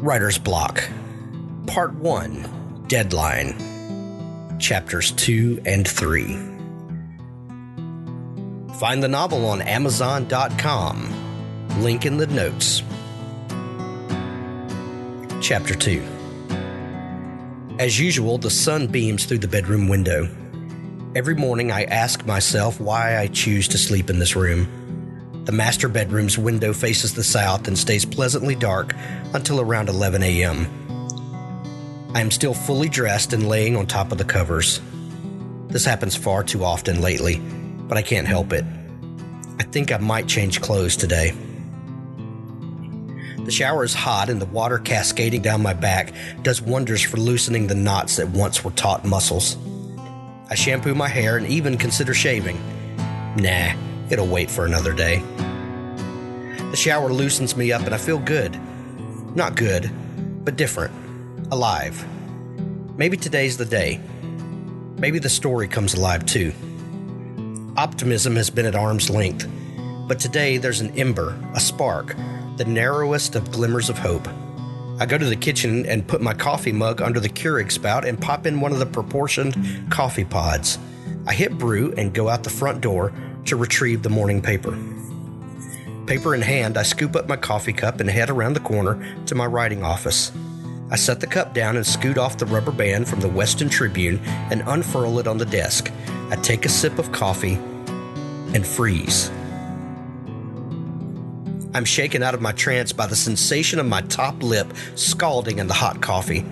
Writer's Block, Part 1, Deadline, Chapters 2 and 3. Find the novel on Amazon.com. Link in the notes. Chapter 2. As usual, the sun beams through the bedroom window. Every morning I ask myself why I choose to sleep in this room. The master bedroom's window faces the south and stays pleasantly dark until around 11 a.m. I am still fully dressed and laying on top of the covers. This happens far too often lately, but I can't help it. I think I might change clothes today. The shower is hot and the water cascading down my back does wonders for loosening the knots that once were taut muscles. I shampoo my hair and even consider shaving. Nah, it'll wait for another day. The shower loosens me up and I feel good. Not good, but different. Alive. Maybe today's the day. Maybe the story comes alive too. Optimism has been at arm's length, but today there's an ember, a spark, the narrowest of glimmers of hope. I go to the kitchen and put my coffee mug under the Keurig spout and pop in one of the proportioned coffee pods. I hit brew and go out the front door to retrieve the morning paper. Paper in hand, I scoop up my coffee cup and head around the corner to my writing office. I set the cup down and scoot off the rubber band from the Western Tribune and unfurl it on the desk. I take a sip of coffee and freeze. I'm shaken out of my trance by the sensation of my top lip scalding in the hot coffee.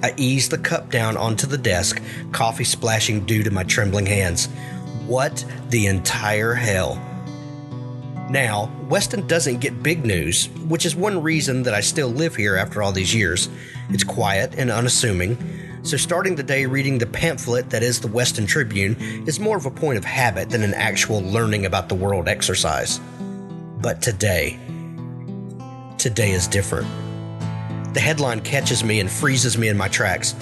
I ease the cup down onto the desk, coffee splashing due to my trembling hands. What the entire hell? Now, Weston doesn't get big news, which is one reason that I still live here after all these years. It's quiet and unassuming, so starting the day reading the pamphlet that is the Weston Tribune is more of a point of habit than an actual learning about the world exercise. But today is different. The headline catches me and freezes me in my tracks.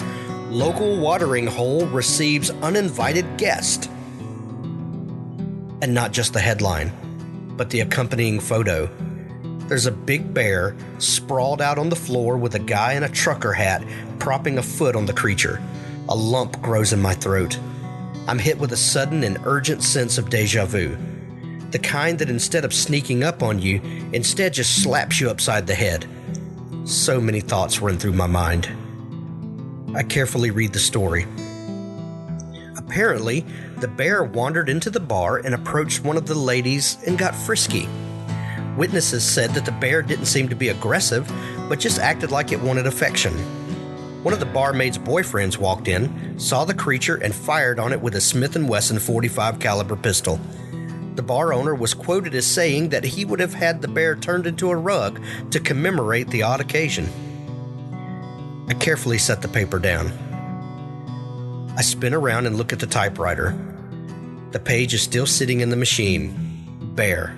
Local watering hole receives uninvited guest. And not just the headline, but the accompanying photo. There's a big bear sprawled out on the floor with a guy in a trucker hat propping a foot on the creature. A lump grows in my throat. I'm hit with a sudden and urgent sense of deja vu. The kind that instead of sneaking up on you, instead just slaps you upside the head. So many thoughts run through my mind. I carefully read the story. Apparently, the bear wandered into the bar and approached one of the ladies and got frisky. Witnesses said that the bear didn't seem to be aggressive, but just acted like it wanted affection. One of the barmaid's boyfriends walked in, saw the creature, and fired on it with a Smith & Wesson .45 caliber pistol. The bar owner was quoted as saying that he would have had the bear turned into a rug to commemorate the odd occasion. I carefully set the paper down. I spin around and look at the typewriter. The page is still sitting in the machine. Bear.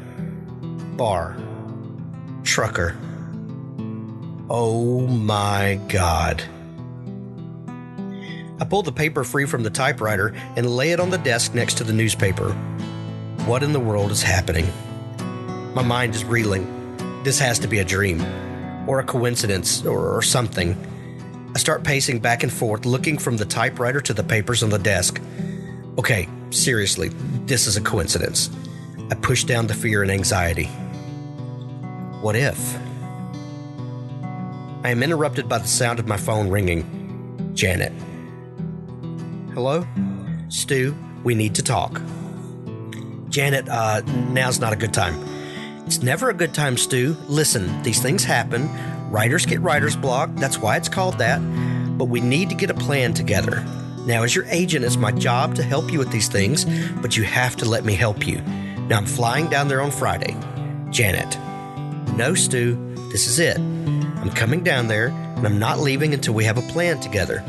Bar. Trucker. Oh my God. I pull the paper free from the typewriter and lay it on the desk next to the newspaper. What in the world is happening? My mind is reeling. This has to be a dream, or a coincidence, or something. I start pacing back and forth, looking from the typewriter to the papers on the desk. Okay, seriously, this is a coincidence. I push down the fear and anxiety. What if? I am interrupted by the sound of my phone ringing. Janet. Hello? Stu, we need to talk. Janet, now's not a good time. It's never a good time, Stu. Listen, these things happen. Writers get writer's block. That's why it's called that. But we need to get a plan together. Now, as your agent, it's my job to help you with these things, but you have to let me help you. Now, I'm flying down there on Friday. Janet. No, Stu. This is it. I'm coming down there, and I'm not leaving until we have a plan together.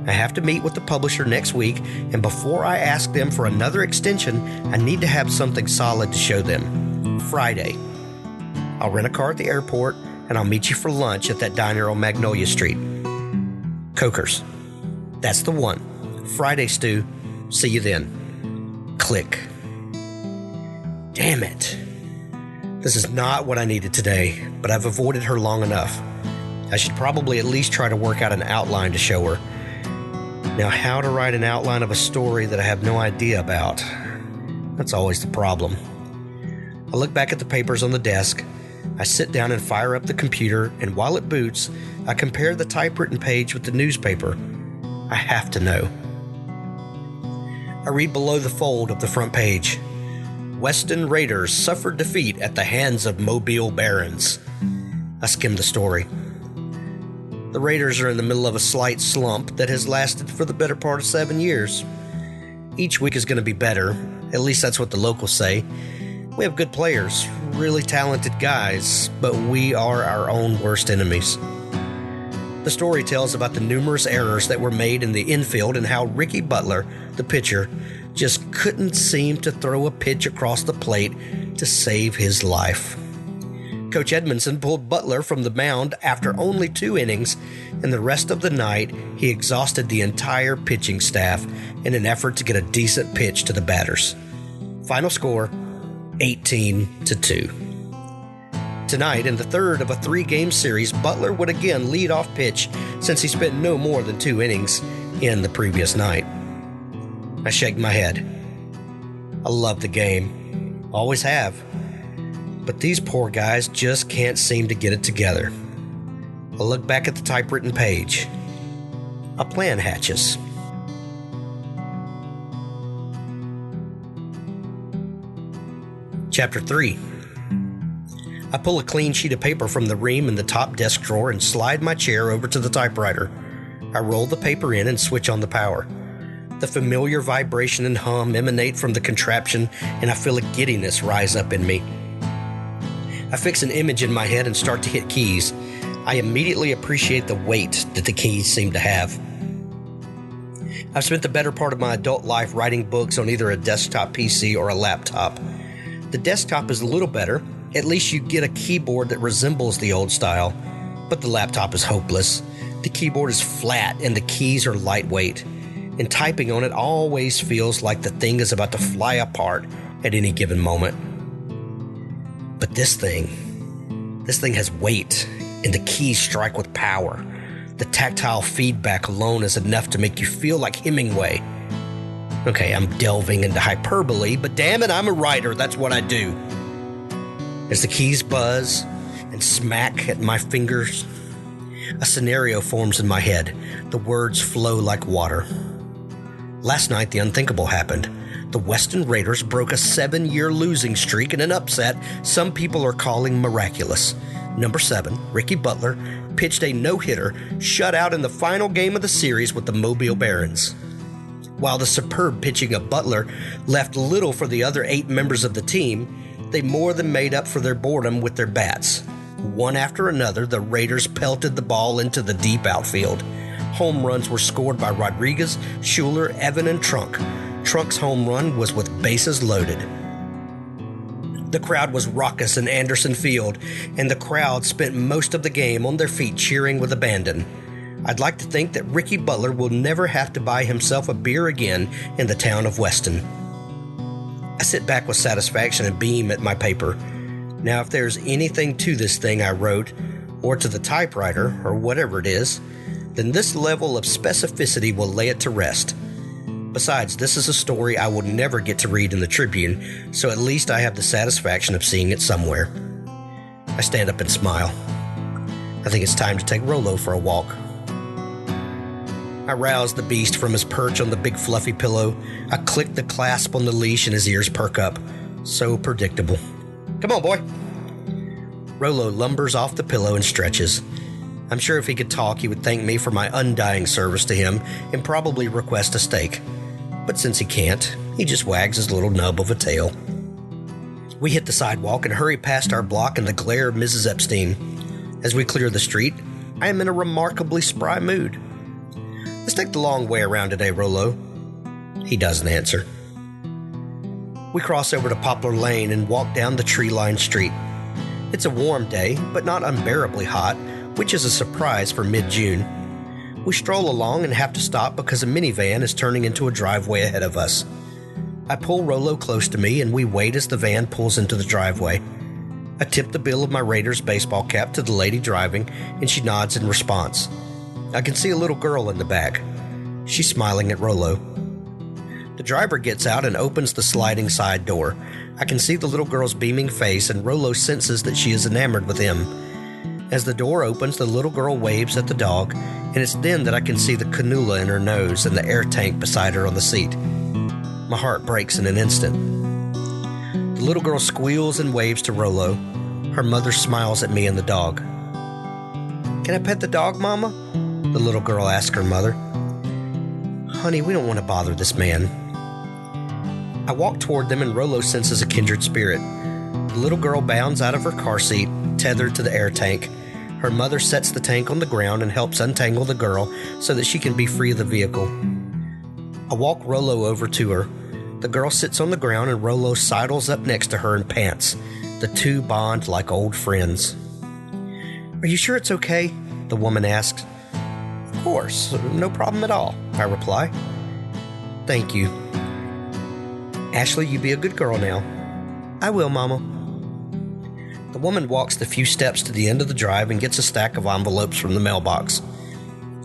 I have to meet with the publisher next week, and before I ask them for another extension, I need to have something solid to show them. Friday. I'll rent a car at the airport, and I'll meet you for lunch at that diner on Magnolia Street. Coker's. That's the one. Friday, Stu. See you then. Click. Damn it. This is not what I needed today, but I've avoided her long enough. I should probably at least try to work out an outline to show her. Now, how to write an outline of a story that I have no idea about? That's always the problem. I look back at the papers on the desk. I sit down and fire up the computer, and while it boots, I compare the typewritten page with the newspaper. I have to know. I read below the fold of the front page. Weston Raiders suffered defeat at the hands of Mobile Barons. I skim the story. The Raiders are in the middle of a slight slump that has lasted for the better part of 7 years. Each week is going to be better. At least that's what the locals say. We have good players, really talented guys, but we are our own worst enemies. The story tells about the numerous errors that were made in the infield and how Ricky Butler, the pitcher, just couldn't seem to throw a pitch across the plate to save his life. Coach Edmondson pulled Butler from the mound after only 2 innings, and the rest of the night he exhausted the entire pitching staff in an effort to get a decent pitch to the batters. Final score, 18-2. Tonight, in the third of a 3-game series, Butler would again lead off pitch since he spent no more than 2 innings in the previous night. I shake my head. I love the game. Always have. But these poor guys just can't seem to get it together. I look back at the typewritten page. A plan hatches. Chapter 3. I pull a clean sheet of paper from the ream in the top desk drawer and slide my chair over to the typewriter. I roll the paper in and switch on the power. The familiar vibration and hum emanate from the contraption, and I feel a giddiness rise up in me. I fix an image in my head and start to hit keys. I immediately appreciate the weight that the keys seem to have. I've spent the better part of my adult life writing books on either a desktop PC or a laptop. The desktop is a little better. At least you get a keyboard that resembles the old style. But the laptop is hopeless. The keyboard is flat and the keys are lightweight. And typing on it always feels like the thing is about to fly apart at any given moment. But this thing has weight, and the keys strike with power. The tactile feedback alone is enough to make you feel like Hemingway. Okay, I'm delving into hyperbole, but damn it, I'm a writer. That's what I do. As the keys buzz and smack at my fingers, a scenario forms in my head. The words flow like water. Last night, the unthinkable happened. The Weston Raiders broke a 7-year losing streak in an upset some people are calling miraculous. Number 7, Ricky Butler, pitched a no-hitter, shut out in the final game of the series with the Mobile Barons. While the superb pitching of Butler left little for the other 8 members of the team, they more than made up for their boredom with their bats. One after another, the Raiders pelted the ball into the deep outfield. Home runs were scored by Rodriguez, Schuler, Evan, and Trunk. Trunk's home run was with bases loaded. The crowd was raucous in Anderson Field, and the crowd spent most of the game on their feet cheering with abandon. I'd like to think that Ricky Butler will never have to buy himself a beer again in the town of Weston. I sit back with satisfaction and beam at my paper. Now, if there's anything to this thing I wrote, or to the typewriter, or whatever it is, then this level of specificity will lay it to rest. Besides, this is a story I will never get to read in the Tribune, so at least I have the satisfaction of seeing it somewhere. I stand up and smile. I think it's time to take Rolo for a walk. I rouse the beast from his perch on the big fluffy pillow. I click the clasp on the leash and his ears perk up. So predictable. Come on, boy. Rolo lumbers off the pillow and stretches. I'm sure if he could talk, he would thank me for my undying service to him and probably request a steak. But since he can't, he just wags his little nub of a tail. We hit the sidewalk and hurry past our block in the glare of Mrs. Epstein. As we clear the street, I am in a remarkably spry mood. Let's take the long way around today, Rolo. He doesn't answer. We cross over to Poplar Lane and walk down the tree-lined street. It's a warm day, but not unbearably hot, which is a surprise for mid-June. We stroll along and have to stop because a minivan is turning into a driveway ahead of us. I pull Rolo close to me and we wait as the van pulls into the driveway. I tip the bill of my Raiders baseball cap to the lady driving, and she nods in response. I can see a little girl in the back. She's smiling at Rolo. The driver gets out and opens the sliding side door. I can see the little girl's beaming face, and Rolo senses that she is enamored with him. As the door opens, the little girl waves at the dog, and it's then that I can see the cannula in her nose and the air tank beside her on the seat. My heart breaks in an instant. The little girl squeals and waves to Rolo. Her mother smiles at me and the dog. "Can I pet the dog, Mama?" the little girl asks her mother. "Honey, we don't want to bother this man." I walk toward them, and Rolo senses a kindred spirit. The little girl bounds out of her car seat, tethered to the air tank. Her mother sets the tank on the ground and helps untangle the girl so that she can be free of the vehicle. I walk Rolo over to her. The girl sits on the ground, and Rolo sidles up next to her and pants. The two bond like old friends. "Are you sure it's okay?" the woman asks. "Of course, no problem at all," I reply. "Thank you." "Ashley, you be a good girl now." "I will, Mama." The woman walks the few steps to the end of the drive and gets a stack of envelopes from the mailbox.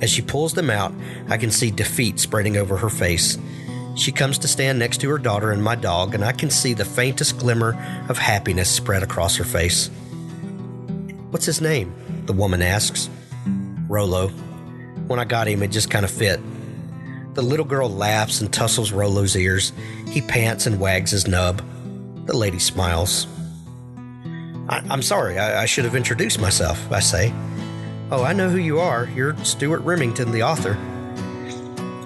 As she pulls them out, I can see defeat spreading over her face. She comes to stand next to her daughter and my dog, and I can see the faintest glimmer of happiness spread across her face. "What's his name?" the woman asks. "Rolo. When I got him, it just kind of fit." The little girl laughs and tussles Rolo's ears. He pants and wags his nub. The lady smiles. I'm sorry, I should have introduced myself," I say. "Oh, I know who you are. You're Stu Remington, the author."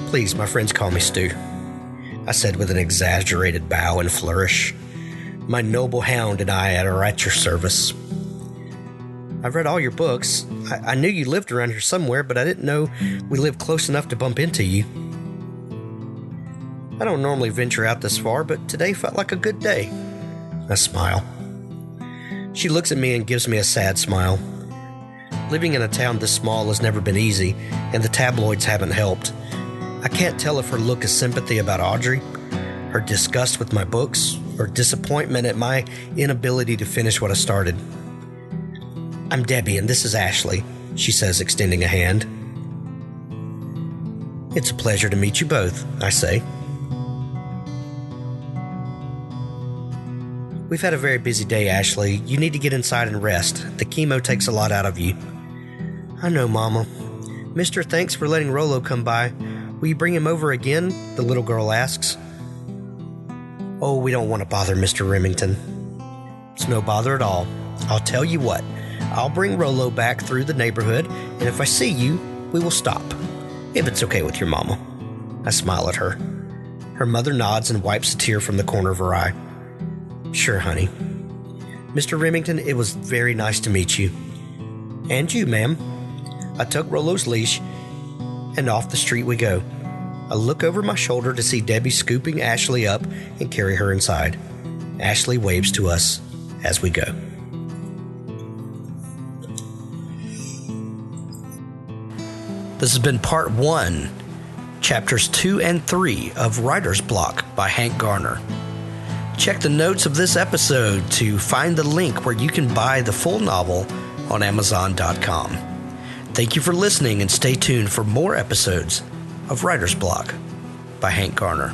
"Please, my friends call me Stu," I said with an exaggerated bow and flourish. "My noble hound and I are at your service." "I've read all your books. I knew you lived around here somewhere, but I didn't know we lived close enough to bump into you." "I don't normally venture out this far, but today felt like a good day." I smile. She looks at me and gives me a sad smile. Living in a town this small has never been easy, and the tabloids haven't helped. I can't tell if her look is sympathy about Audrey, her disgust with my books, or disappointment at my inability to finish what I started. "I'm Debbie, and this is Ashley," she says, extending a hand. "It's a pleasure to meet you both," I say. "We've had a very busy day, Ashley. You need to get inside and rest. The chemo takes a lot out of you." "I know, Mama. Mister, thanks for letting Rolo come by. Will you bring him over again?" the little girl asks. "Oh, we don't want to bother Mr. Remington." "It's no bother at all. I'll tell you what. I'll bring Rolo back through the neighborhood, and if I see you, we will stop. If it's okay with your Mama." I smile at her. Her mother nods and wipes a tear from the corner of her eye. "Sure, honey. Mr. Remington, it was very nice to meet you." "And you, ma'am." I tug Rolo's leash, and off the street we go. I look over my shoulder to see Debbie scooping Ashley up and carry her inside. Ashley waves to us as we go. This has been part 1, chapters 2 and 3 of Writer's Block by Hank Garner. Check the notes of this episode to find the link where you can buy the full novel on Amazon.com. Thank you for listening, and stay tuned for more episodes of Writer's Block by Hank Garner.